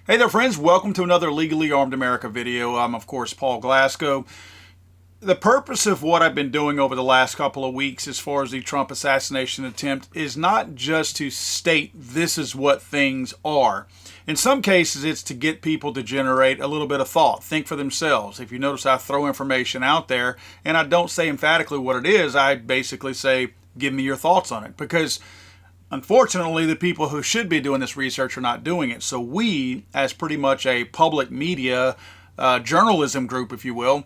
Hey there friends, welcome to another Legally Armed America video. I'm of course Paul Glasgow. The purpose of what I've been doing over the last couple of weeks as far as the Trump assassination attempt is not just to state this is what things are. In some cases it's to get people to generate a little bit of thought, think for themselves. If you notice, I throw information out there and I don't say emphatically what it is. I basically say give me your thoughts on it, because unfortunately, the people who should be doing this research are not doing it. So we, as pretty much a public media journalism group, if you will,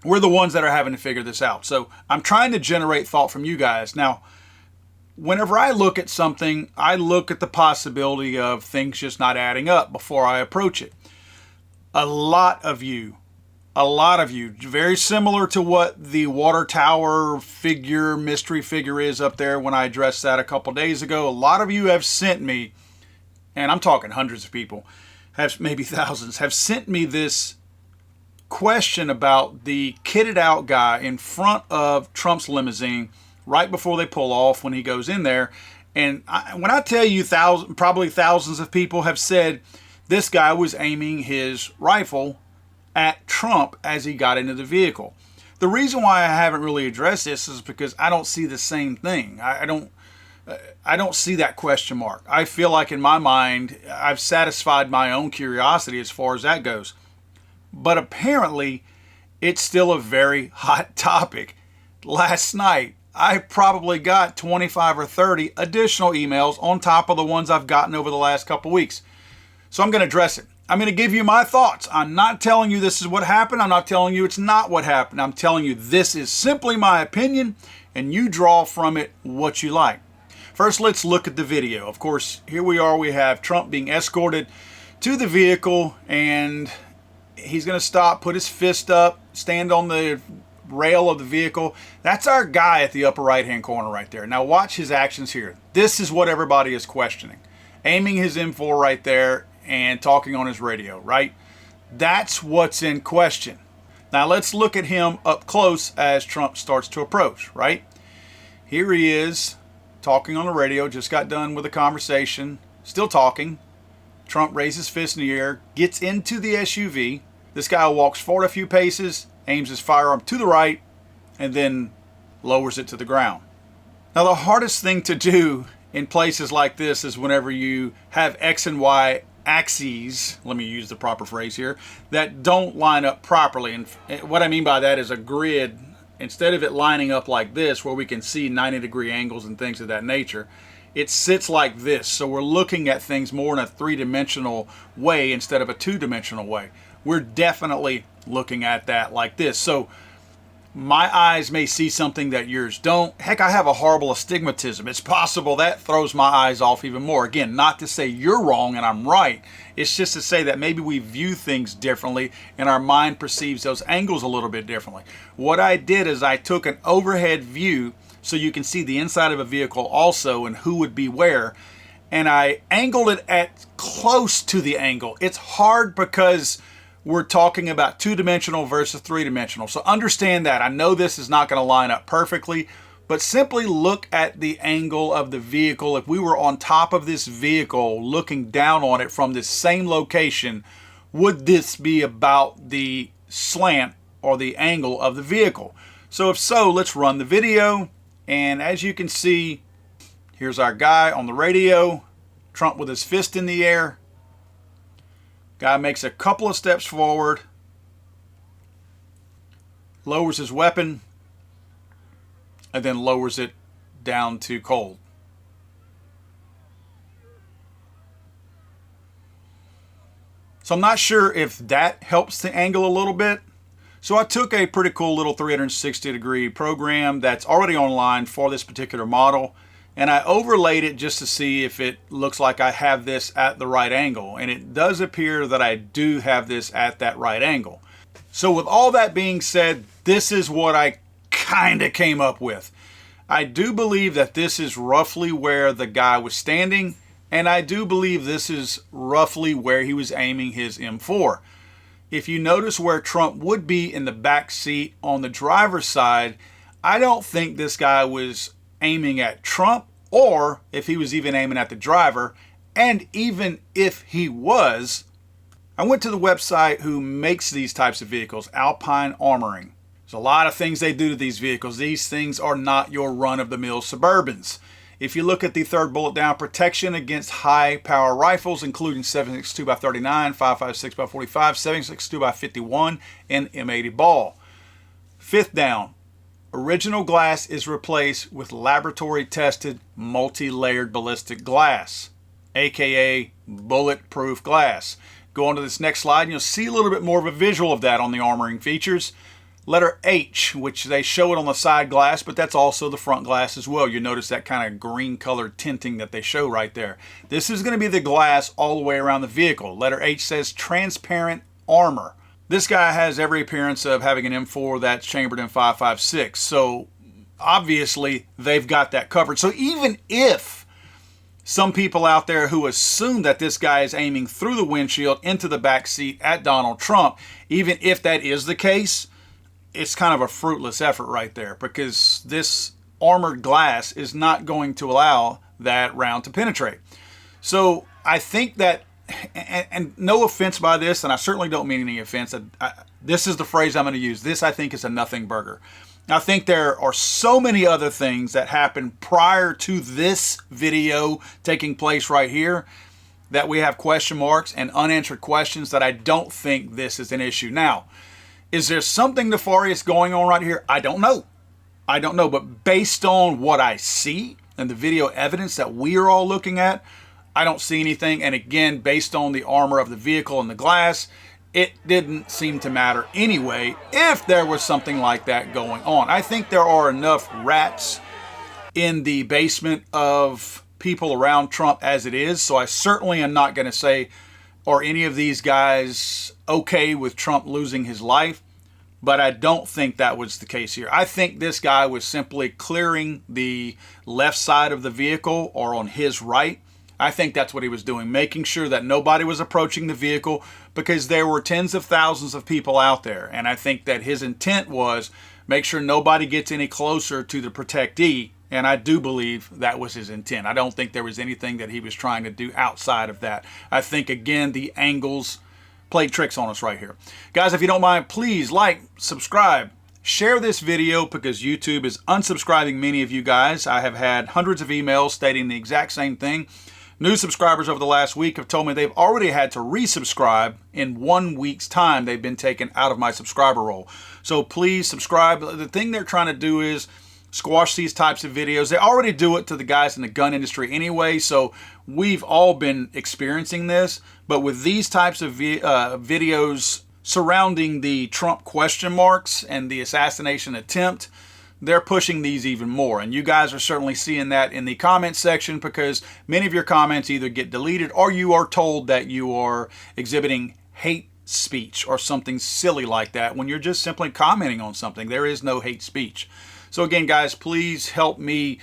we're the ones that are having to figure this out. So I'm trying to generate thought from you guys. Now, whenever I look at something, I look at the possibility of things just not adding up before I approach it. A lot of you, very similar to what the water tower figure, mystery figure is up there when I addressed that a couple days ago. A lot of you have sent me, and I'm talking hundreds of people, maybe thousands, have sent me this question about the kitted out guy in front of Trump's limousine right before they pull off when he goes in there. And when I tell you probably thousands of people have said this guy was aiming his rifle at Trump as he got into the vehicle. The reason why I haven't really addressed this is because I don't see the same thing. I don't see that question mark. I feel like in my mind I've satisfied my own curiosity as far as that goes. But apparently it's still a very hot topic. Last night I probably got 25 or 30 additional emails on top of the ones I've gotten over the last couple weeks. So I'm going to address it. I'm going to give you my thoughts. I'm not telling you this is what happened. I'm not telling you it's not what happened. I'm telling you this is simply my opinion, and you draw from it what you like. First, let's look at the video. Of course, here we are. We have Trump being escorted to the vehicle, and he's going to stop, put his fist up, stand on the rail of the vehicle. That's our guy at the upper right-hand corner right there. Now watch his actions here. This is what everybody is questioning. Aiming his M4 right there and talking on his radio, right? That's what's in question. Now let's look at him up close as Trump starts to approach, right? Here he is talking on the radio, just got done with a conversation, still talking. Trump raises fist in the air, gets into the SUV. This guy walks forward a few paces, aims his firearm to the right, and then lowers it to the ground. Now the hardest thing to do in places like this is whenever you have X and Y axes, let me use the proper phrase here, that don't line up properly. And what I mean by that is a grid, instead of it lining up like this where we can see 90-degree angles and things of that nature, it sits like this. So we're looking at things more in a three-dimensional way instead of a two-dimensional way. We're definitely looking at that like this. So my eyes may see something that yours don't. Heck, I have a horrible astigmatism. It's possible that throws my eyes off even more. Again, not to say you're wrong and I'm right. It's just to say that maybe we view things differently and our mind perceives those angles a little bit differently. What I did is I took an overhead view so you can see the inside of a vehicle also and who would be where. And I angled it at close to the angle. It's hard because we're talking about two-dimensional versus three-dimensional. So understand that. I know this is not going to line up perfectly, but simply look at the angle of the vehicle. If we were on top of this vehicle looking down on it from this same location, would this be about the slant or the angle of the vehicle? So if so, let's run the video. And as you can see, here's our guy on the radio, Trump with his fist in the air. Guy makes a couple of steps forward, lowers his weapon, and then lowers it down to cold. So I'm not sure if that helps the angle a little bit. So I took a pretty cool little 360-degree program that's already online for this particular model, and I overlaid it just to see if it looks like I have this at the right angle. And it does appear that I do have this at that right angle. So with all that being said, this is what I kind of came up with. I do believe that this is roughly where the guy was standing, and I do believe this is roughly where he was aiming his M4. If you notice where Trump would be in the back seat on the driver's side, I don't think this guy was aiming at Trump, or if he was even aiming at the driver. And even if he was, I went to the website who makes these types of vehicles, Alpine Armoring. There's a lot of things they do to these vehicles. These things are not your run-of-the-mill Suburbans. If you look at the third bullet down, protection against high-power rifles, including 7.62x39, 5.56x45, 7.62x51, and M80 ball. Fifth down, original glass is replaced with laboratory-tested, multi-layered ballistic glass, aka bulletproof glass. Go on to this next slide and you'll see a little bit more of a visual of that on the armoring features. Letter H, which they show it on the side glass, but that's also the front glass as well. You notice that kind of green colored tinting that they show right there. This is going to be the glass all the way around the vehicle. Letter H says transparent armor. This guy has every appearance of having an M4 that's chambered in 5.56. So obviously they've got that covered. So even if some people out there who assume that this guy is aiming through the windshield into the back seat at Donald Trump, even if that is the case, it's kind of a fruitless effort right there, because this armored glass is not going to allow that round to penetrate. So I think that, and no offense by this, and I certainly don't mean any offense, this is the phrase I'm going to use. This, I think, is a nothing burger. I think there are so many other things that happened prior to this video taking place right here that we have question marks and unanswered questions that I don't think this is an issue. Now, is there something nefarious going on right here? I don't know. I don't know, but based on what I see and the video evidence that we are all looking at, I don't see anything. And again, based on the armor of the vehicle and the glass, it didn't seem to matter anyway if there was something like that going on. I think there are enough rats in the basement of people around Trump as it is, so I certainly am not going to say, are any of these guys okay with Trump losing his life? But I don't think that was the case here. I think this guy was simply clearing the left side of the vehicle or on his right. I think that's what he was doing, making sure that nobody was approaching the vehicle because there were tens of thousands of people out there. And I think that his intent was make sure nobody gets any closer to the protectee. And I do believe that was his intent. I don't think there was anything that he was trying to do outside of that. I think, again, the angles played tricks on us right here. Guys, if you don't mind, please like, subscribe, share this video because YouTube is unsubscribing many of you guys. I have had hundreds of emails stating the exact same thing. New subscribers over the last week have told me they've already had to resubscribe in 1 week's time. They've been taken out of my subscriber roll. So please subscribe. The thing they're trying to do is squash these types of videos. They already do it to the guys in the gun industry anyway, so we've all been experiencing this. But with these types of videos surrounding the Trump question marks and the assassination attempt, they're pushing these even more. And you guys are certainly seeing that in the comment section because many of your comments either get deleted or you are told that you are exhibiting hate speech or something silly like that when you're just simply commenting on something. There is no hate speech. So again, guys, please help me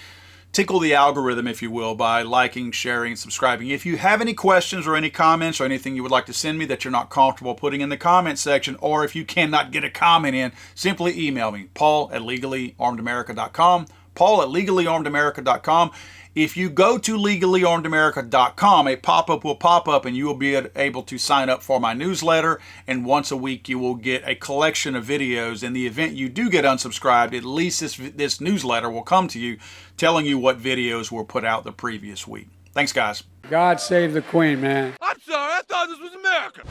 tickle the algorithm, if you will, by liking, sharing, and subscribing. If you have any questions or any comments or anything you would like to send me that you're not comfortable putting in the comment section, or if you cannot get a comment in, simply email me, paul@legallyarmedamerica.com, paul@legallyarmedamerica.com. If you go to legallyarmedamerica.com, a pop-up will pop up and you will be able to sign up for my newsletter. And once a week, you will get a collection of videos. In the event you do get unsubscribed, at least this newsletter will come to you telling you what videos were put out the previous week. Thanks, guys. God save the Queen, man. I'm sorry, I thought this was America.